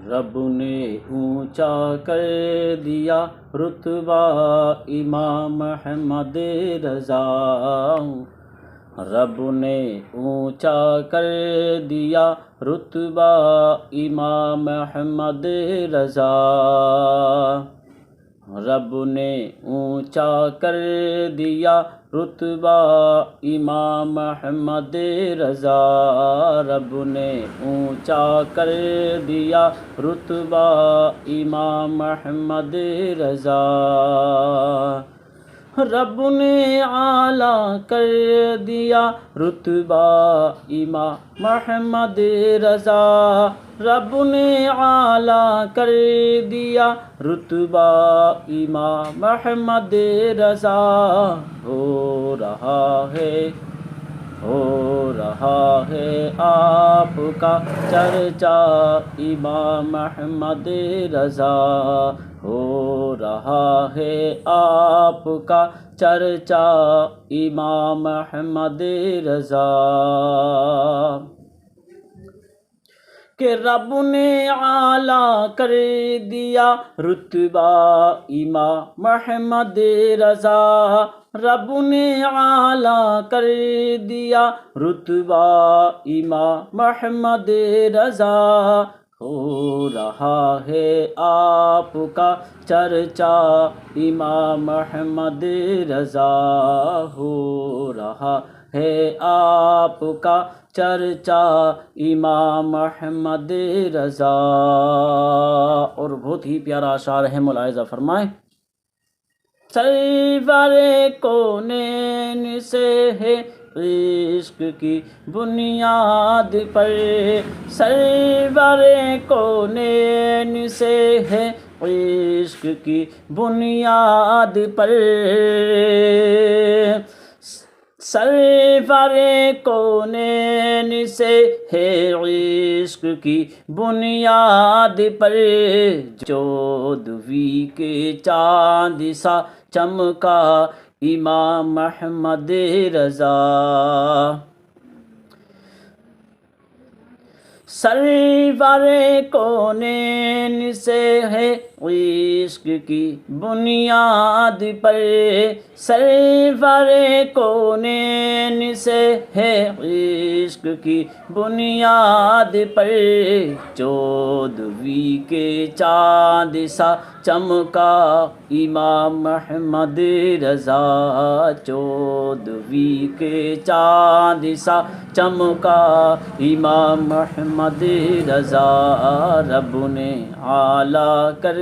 رب نے اونچا کر دیا رتبہ امام احمد رضا، رب نے اونچا کر دیا رتبہ امام احمد رضا، رب نے اونچا کر دیا رتبہ امام احمد رضا، رب نے اونچا کر دیا رتبہ امام احمد رضا، رب نے اعلیٰ کر دیا رتبہ امام احمد رضا، رب نے اعلیٰ کر دیا رتبہ امام احمد رضا، ہو رہا ہے آپ کا چرچا امام احمد رضا، ہو رہا ہے آپ کا چرچا امام احمد رضا، کہ رب نے اعلیٰ کر دیا رتبہ امام احمد رضا، رب نے اعلیٰ کر دیا رتبہ امام احمد رضا، ہو رہا ہے آپ کا چرچا امام احمد رضا، ہو رہا ہے آپ کا چرچا امام احمد رضا۔ اور بہت ہی پیارا اشعار ہے، ملاحظہ فرمائیں۔ سرور کونین سے ہے عشق کی بنیاد پر، سرور کونین سے ہے عشق کی بنیاد پر، سرور کونین سے ہے عشق کی بنیاد پر، چودھویں کے چاند سا چمکا امام احمد رضا، سرور کونین سے ہے عشق کی بنیاد پر، سرور کونین سے ہے عشق کی بنیاد پر، چودھویں کے چاند سا چمکا امام احمد رضا، چودھویں کے چاند سا چمکا امام احمد رضا، رب نے اعلیٰ کر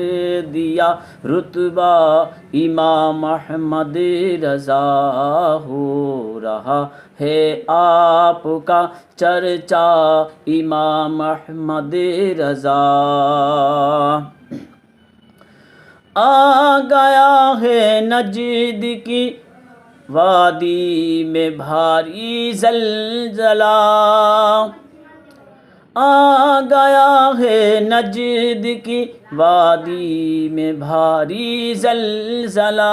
دیا رتبہ امام احمد رضا، ہو رہا ہے آپ کا چرچا امام احمد رضا، آ گیا ہے نجد کی وادی میں بھاری زلزلہ، آ گیا ہے نجد کی وادی میں بھاری زلزلہ،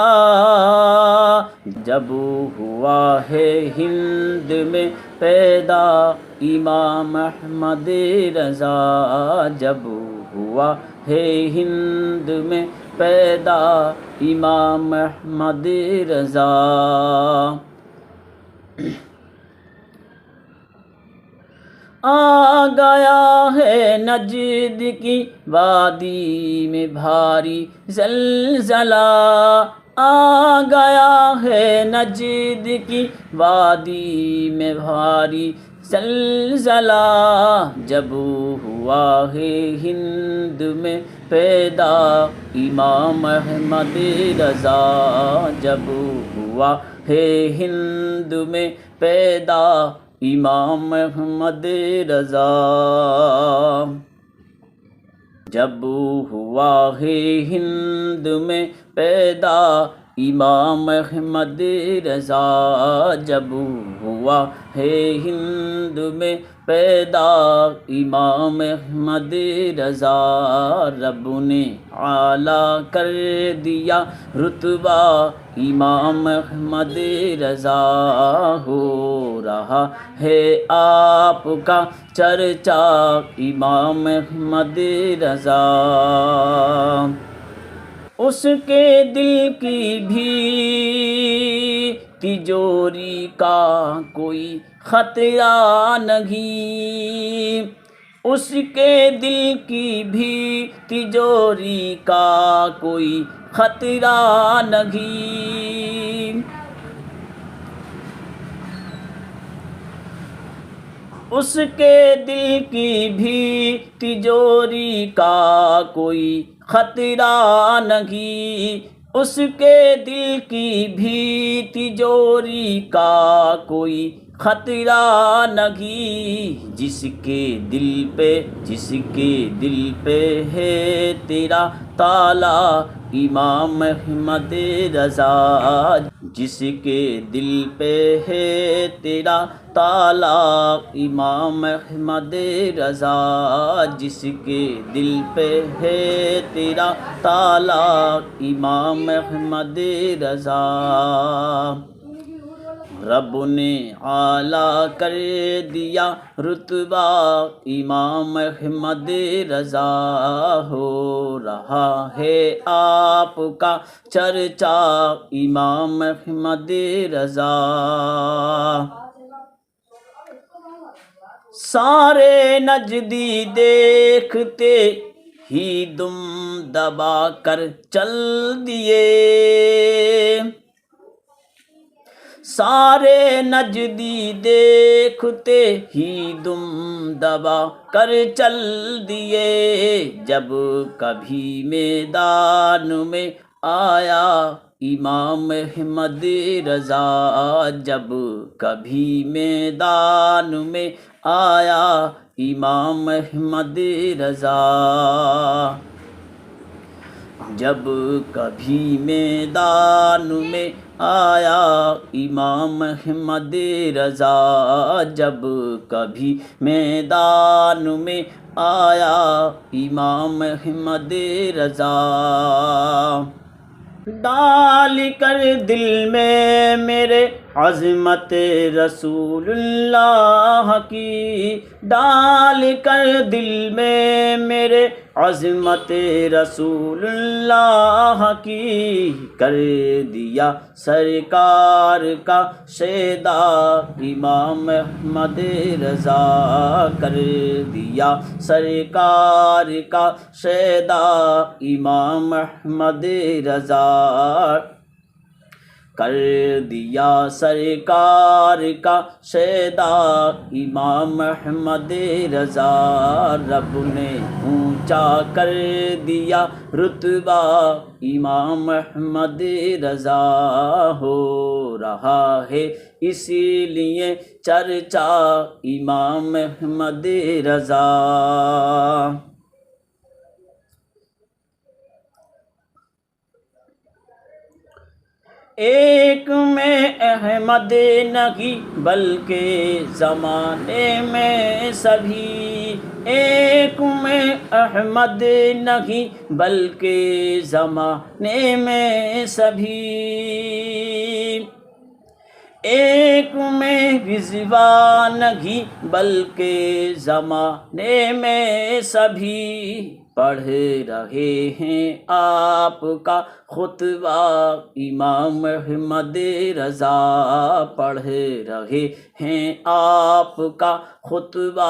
جب ہوا ہے ہند میں پیدا امام احمد رضا، جب ہوا ہے ہند میں پیدا امام احمد رضا، آ گیا ہے نجد کی وادی میں بھاری زلزلہ، آ گیا ہے نجد کی وادی میں بھاری زلزلہ، جب ہوا ہے ہند میں پیدا امام احمد رضا، جب ہوا ہے ہند میں پیدا امام احمد رضا، جب ہوا ہے ہند میں پیدا امام احمد رضا، جب ہوا ہے ہند میں پیدا امام احمد رضا، رب نے اعلیٰ کر دیا رتبہ امام احمد رضا، ہو رہا ہے آپ کا چرچا امام احمد رضا، اس کے دل کی بھی تجوری کا کوئی خطرہ نہیں، اس کے دل کی بھی تجوری کا کوئی خطرہ نہیں، اس کے دل کی بھی تجوری کا کوئی خطرہ نہیں، اس کے دل کی بھی تجوری کا کوئی خطرہ نہیں، جس کے دل پہ ہے تیرا تالا امام احمد رضا، جس کے دل پہ ہے تیرا تالا امام احمد رضا، جس کے دل پہ ہے تیرا تالا امام احمد رضا، رب نے اعلیٰ کر دیا رتبہ امام احمد رضا، ہو رہا ہے آپ کا چرچا امام احمد رضا، سارے نجدی دیکھتے ہی دم دبا کر چل دیے، سارے نجدی دیکھتے ہی دم دبا کر چل دیے، جب کبھی میدان میں آیا امام احمد رضا، جب کبھی میدان میں آیا امام احمد رضا، جب کبھی میدان میں آیا امام احمد رضا، جب کبھی میدان میں آیا امام احمد رضا، ڈال کر دل میں میرے عظمت رسول اللہ کی، ڈال کر دل میں میرے عظمت رسول اللہ کی، کر دیا سرکار کا شیدا امام احمد رضا، کر دیا سرکار کا شیدا امام احمد رضا، کر دیا سرکار کا شیدا امام احمد رضا، رب نے اونچا کر دیا رتبہ امام احمد رضا، ہو رہا ہے اسی لیے چرچا امام احمد رضا، ایک میں احمد نہیں بلکہ زمانے میں سبھی، ایک میں احمد نہیں بلکہ زمانے میں سبھی، ایک میں رضوان نہیں بلکہ زمانے میں سبھی، پڑھ رہے ہیں آپ کا خطبہ امام احمد رضا، پڑھ رہے ہیں آپ کا خطبہ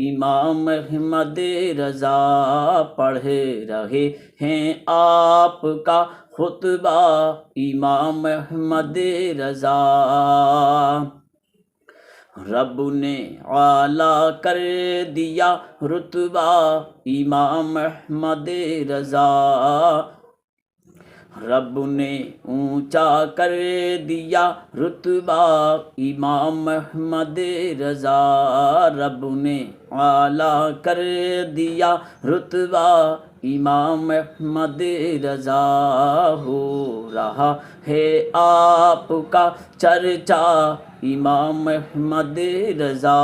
امام احمد رضا، پڑھ رہے ہیں آپ کا خطبہ امام احمد رضا، رب نے اعلیٰ کر دیا رتبہ امام احمد رضا، رب نے اونچا کر دیا رتبہ امام احمد رضا، رب نے اعلیٰ کر دیا رتبہ امام احمد رضا، ہو رہا ہے آپ کا چرچا امام احمد رضا۔